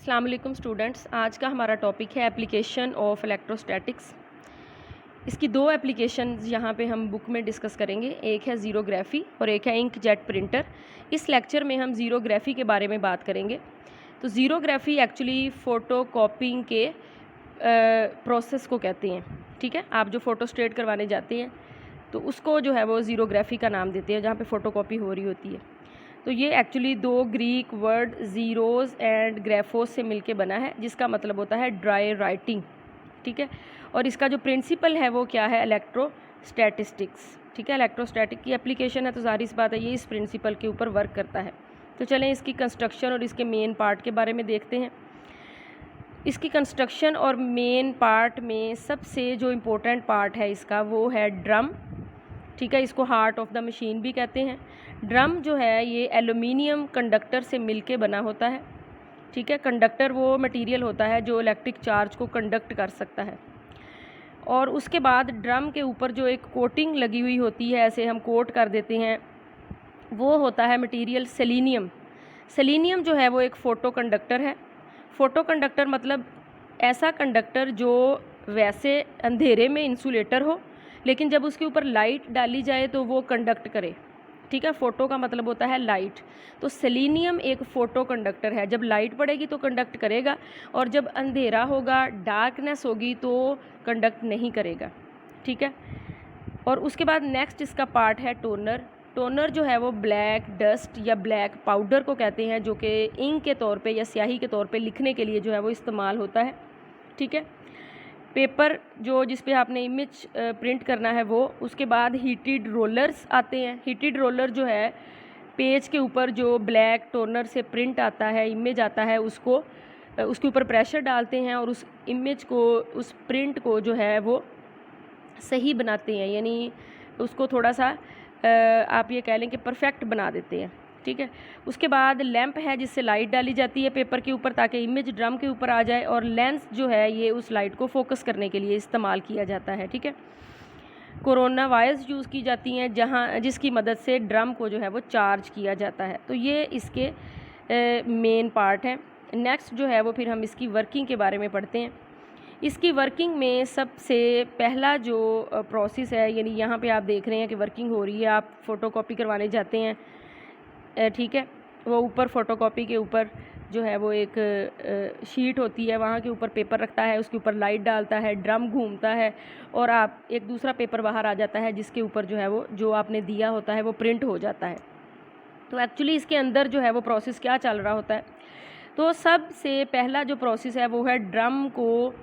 अस्सलाम वालेकुम स्टूडेंट्स। आज का हमारा टॉपिक है एप्लीकेशन ऑफ इलेक्ट्रोस्टैटिक्स। इसकी दो एप्लीकेशन यहाँ पे हम बुक में डिस्कस करेंगे। एक है ज़ीरोग्राफी और एक है इंकजेट प्रिंटर। इस लेक्चर में हम ज़ीरोग्राफी के बारे में बात करेंगे। तो ज़ीरोग्राफी एक्चुअली फ़ोटो कॉपिंग के प्रोसेस को कहते हैं। ठीक है, आप जो फ़ोटो स्टेट करवाने जाते हैं तो उसको जो है वो ज़ीरोग्राफी का नाम देते हैं, जहाँ पे फ़ोटो कॉपी हो रही होती है। तो ये एक्चुअली दो ग्रीक वर्ड ज़ीरोज़ एंड ग्राफोस से मिलके बना है, जिसका मतलब होता है ड्राई राइटिंग। ठीक है, और इसका जो प्रिंसिपल है वो क्या है? इलेक्ट्रोस्टैटिस्टिक्स। ठीक है, इलेक्ट्रोस्टैटिक की एप्लीकेशन है तो ज़ाहिर सी बात है ये इस प्रिंसिपल के ऊपर वर्क करता है। तो चलें इसकी कंस्ट्रक्शन और इसके मेन पार्ट के बारे में देखते हैं। इसकी कंस्ट्रक्शन और मेन पार्ट में सबसे जो इम्पोर्टेंट पार्ट है इसका वो है ड्रम। ठीक है, इसको हार्ट ऑफ द मशीन भी कहते हैं। ड्रम जो है ये एल्युमिनियम कंडक्टर से मिलके बना होता है। ठीक है, कंडक्टर वो मटेरियल होता है जो इलेक्ट्रिक चार्ज को कंडक्ट कर सकता है। और उसके बाद ड्रम के ऊपर जो एक कोटिंग लगी हुई होती है, ऐसे हम कोट कर देते हैं, वो होता है मटेरियल सेलेनियम। सेलेनियम जो है वो एक फ़ोटो कंडक्टर है। फ़ोटो कंडक्टर मतलब ऐसा कंडक्टर जो वैसे अंधेरे में इंसुलेटर हो, लेकिन जब उसके ऊपर लाइट डाली जाए तो वो कंडक्ट करे। ठीक है, फ़ोटो का मतलब होता है लाइट। तो सेलेनियम एक फ़ोटो कंडक्टर है, जब लाइट पड़ेगी तो कंडक्ट करेगा, और जब अंधेरा होगा, डार्कनेस होगी तो कंडक्ट नहीं करेगा। ठीक है, और उसके बाद नेक्स्ट इसका पार्ट है टोनर। टोनर जो है वो ब्लैक डस्ट या ब्लैक पाउडर को कहते हैं, जो कि इंक के तौर पे या स्याही के तौर पे लिखने के लिए जो है वो इस्तेमाल होता है। ठीक है, पेपर जो जिस पे आपने इमेज प्रिंट करना है वो। उसके बाद हीटेड रोलर्स आते हैं। हीटेड रोलर जो है पेज के ऊपर जो ब्लैक टोनर से प्रिंट आता है, इमेज आता है, उसको उसके ऊपर प्रेशर डालते हैं और उस इमेज को, उस प्रिंट को जो है वो सही बनाते हैं, यानी उसको थोड़ा सा आप ये कह लें कि परफेक्ट बना देते हैं। ठीक है, उसके बाद लैंप है जिससे लाइट डाली जाती है पेपर के ऊपर ताकि इमेज ड्रम के ऊपर आ जाए, और लेंस जो है ये उस लाइट को फोकस करने के लिए इस्तेमाल किया जाता है। ठीक है, कोरोना वायर्स यूज़ की जाती हैं जिसकी मदद से ड्रम को जो है वो चार्ज किया जाता है। तो ये इसके मेन पार्ट हैं। नेक्स्ट जो है वो फिर हम इसकी वर्किंग के बारे में पढ़ते हैं। इसकी वर्किंग में सबसे पहला जो प्रोसेस है, यानी यहाँ पे आप देख रहे हैं कि वर्किंग हो रही है, आप फ़ोटोकॉपी करवाने जाते हैं। ठीक है, वो ऊपर फ़ोटोकॉपी के ऊपर जो है वो एक शीट होती है, वहाँ के ऊपर पेपर रखता है, उसके ऊपर लाइट डालता है, ड्रम घूमता है और आप एक दूसरा पेपर बाहर आ जाता है जिसके ऊपर जो है वो जो आपने दिया होता है वो प्रिंट हो जाता है। तो एक्चुअली इसके अंदर जो है वो प्रोसेस क्या चल रहा होता है? तो सबसे पहला जो प्रोसेस है वो है ड्रम को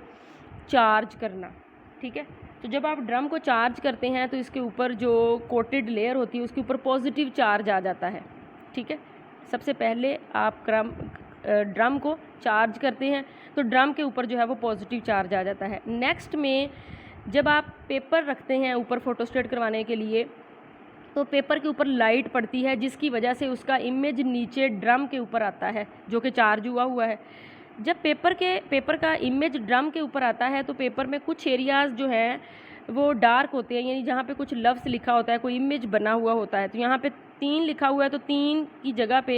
चार्ज करना। ठीक है, तो जब आप ड्रम को चार्ज करते हैं तो इसके ऊपर जो कोटेड लेयर होती है उसके ऊपर पॉजिटिव चार्ज आ जाता है। ठीक है, सबसे पहले आप ड्रम को चार्ज करते हैं तो ड्रम के ऊपर जो है वो पॉजिटिव चार्ज आ जाता है। नेक्स्ट में जब आप पेपर रखते हैं ऊपर फ़ोटोस्टेट करवाने के लिए, तो पेपर के ऊपर लाइट पड़ती है जिसकी वजह से उसका इमेज नीचे ड्रम के ऊपर आता है जो कि चार्ज हुआ है। जब पेपर का इमेज ड्रम के ऊपर आता है तो पेपर में कुछ एरियाज़ जो हैं वो डार्क होते हैं, यानी जहाँ पे कुछ लफ्ज़ लिखा होता है, कोई इमेज बना हुआ होता है। तो यहाँ पे 3 लिखा हुआ है तो 3 की जगह पे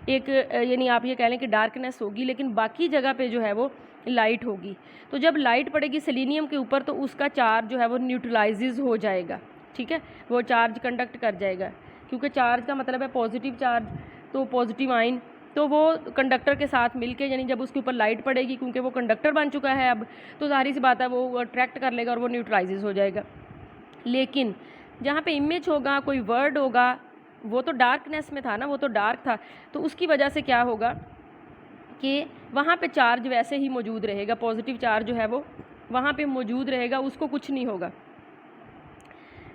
एक यानी आप ये कह लें कि डार्कनेस होगी, लेकिन बाकी जगह पे जो है वो लाइट होगी। तो जब लाइट पड़ेगी सेलेनियम के ऊपर तो उसका चार्ज जो है वो न्यूट्रलाइज हो जाएगा। ठीक है, वो चार्ज कंडक्ट कर जाएगा, क्योंकि चार्ज का मतलब है पॉजिटिव चार्ज, तो पॉजिटिव आइन, तो वो कंडक्टर के साथ मिलके, यानी जब उसके ऊपर लाइट पड़ेगी, क्योंकि वो कंडक्टर बन चुका है अब, तो ज़ाहिर सी बात है वो अट्रैक्ट कर लेगा और वो न्यूट्रलाइज हो जाएगा। लेकिन जहाँ पे इमेज होगा, कोई वर्ड होगा, वो तो डार्कनेस में था ना, वो तो डार्क था, तो उसकी वजह से क्या होगा कि वहाँ पे चार्ज वैसे ही मौजूद रहेगा, पॉजिटिव चार्ज जो है वो वहाँ पे मौजूद रहेगा, उसको कुछ नहीं होगा।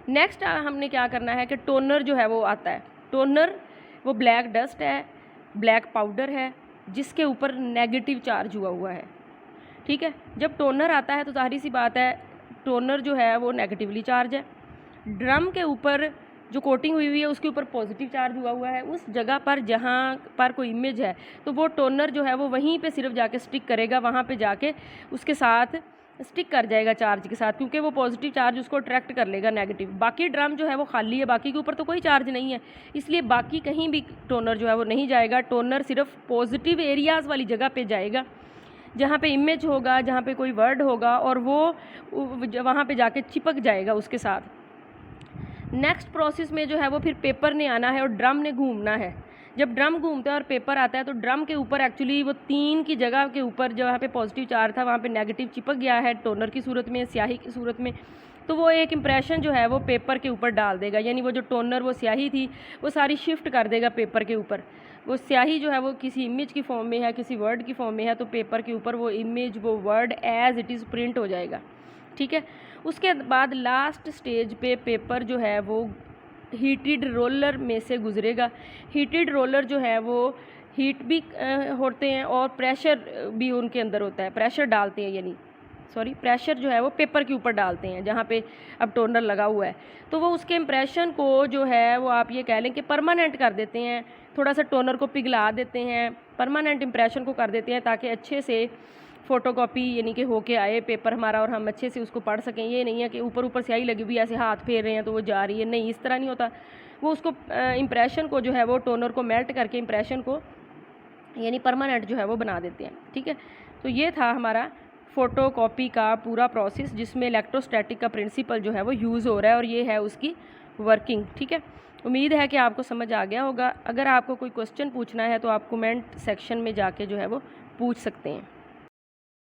नेक्स्ट हमने क्या करना है कि टोनर जो है वो आता है। टोनर वो ब्लैक डस्ट है, ब्लैक पाउडर है जिसके ऊपर नेगेटिव चार्ज हुआ है। ठीक है, जब टोनर आता है तो ज़ाहिर सी बात है टोनर जो है वो नेगेटिवली चार्ज है। ड्रम के ऊपर जो कोटिंग हुई है उसके ऊपर पॉजिटिव चार्ज हुआ है। उस जगह पर जहाँ पर कोई इमेज है तो वो टोनर जो है वो वहीं पे सिर्फ जाके स्टिक करेगा, वहाँ पे जाके उसके साथ स्टिक कर जाएगा चार्ज के साथ, क्योंकि वो पॉजिटिव चार्ज उसको अट्रैक्ट कर लेगा नेगेटिव। बाकी ड्रम जो है वो खाली है, बाकी के ऊपर तो कोई चार्ज नहीं है, इसलिए बाकी कहीं भी टोनर जो है वो नहीं जाएगा। टोनर सिर्फ पॉजिटिव एरियाज़ वाली जगह पे जाएगा, जहाँ पे इमेज होगा, जहाँ पे कोई वर्ड होगा, और वो वहाँ पे जाके चिपक जाएगा उसके साथ। नेक्स्ट प्रोसेस में जो है वो फिर पेपर ने आना है और ड्रम ने घूमना है। जब ड्रम घूमता है और पेपर आता है तो ड्रम के ऊपर एक्चुअली वो 3 की जगह के ऊपर जहाँ पे पॉजिटिव चार्ज था वहाँ पे नेगेटिव चिपक गया है टोनर की सूरत में, स्याही की सूरत में। तो वो एक इम्प्रेशन जो है वो पेपर के ऊपर डाल देगा, यानी वो जो टोनर वो स्याही थी वो सारी शिफ्ट कर देगा पेपर के ऊपर। वो स्याही जो है वो किसी इमेज की फॉर्म में है, किसी वर्ड की फॉर्म में है, तो पेपर के ऊपर वो इमेज, वो word as it is print हो जाएगा। ठीक है। उसके बाद लास्ट स्टेज पे पेपर जो है वो हीटेड रोलर में से गुजरेगा। हीटेड रोलर जो है वो हीट भी होते हैं और प्रेशर भी उनके अंदर होता है, प्रेशर डालते हैं, यानी प्रेशर जो है वो पेपर के ऊपर डालते हैं जहाँ पे अब टोनर लगा हुआ है। तो वो उसके इम्प्रेशन को जो है वो आप ये कह लें कि परमानेंट कर देते हैं, थोड़ा सा टोनर को पिघला देते हैं, परमानेंट इम्प्रेशन को कर देते हैं, ताकि अच्छे से फ़ोटोकॉपी यानी कि होके आए पेपर हमारा और हम अच्छे से उसको पढ़ सकें। ये नहीं है कि ऊपर ऊपर स्याही लगी हुई ऐसे हाथ फेर रहे हैं तो वो जा रही है, नहीं, इस तरह नहीं होता। वो उसको इम्प्रेशन को जो है वो टोनर को मेल्ट करके इम्प्रेशन को यानी परमानेंट जो है वो बना देते हैं। ठीक है। तो ये था हमारा फ़ोटोकॉपी का पूरा प्रोसेस, जिसमें इलेक्ट्रोस्टैटिक का प्रिंसिपल जो है वो यूज़ हो रहा है और ये है उसकी वर्किंग। ठीक है। उम्मीद है कि आपको समझ आ गया होगा। अगर आपको कोई क्वेश्चन पूछना है तो आप कमेंट सेक्शन में जाके जो है वो पूछ सकते हैं।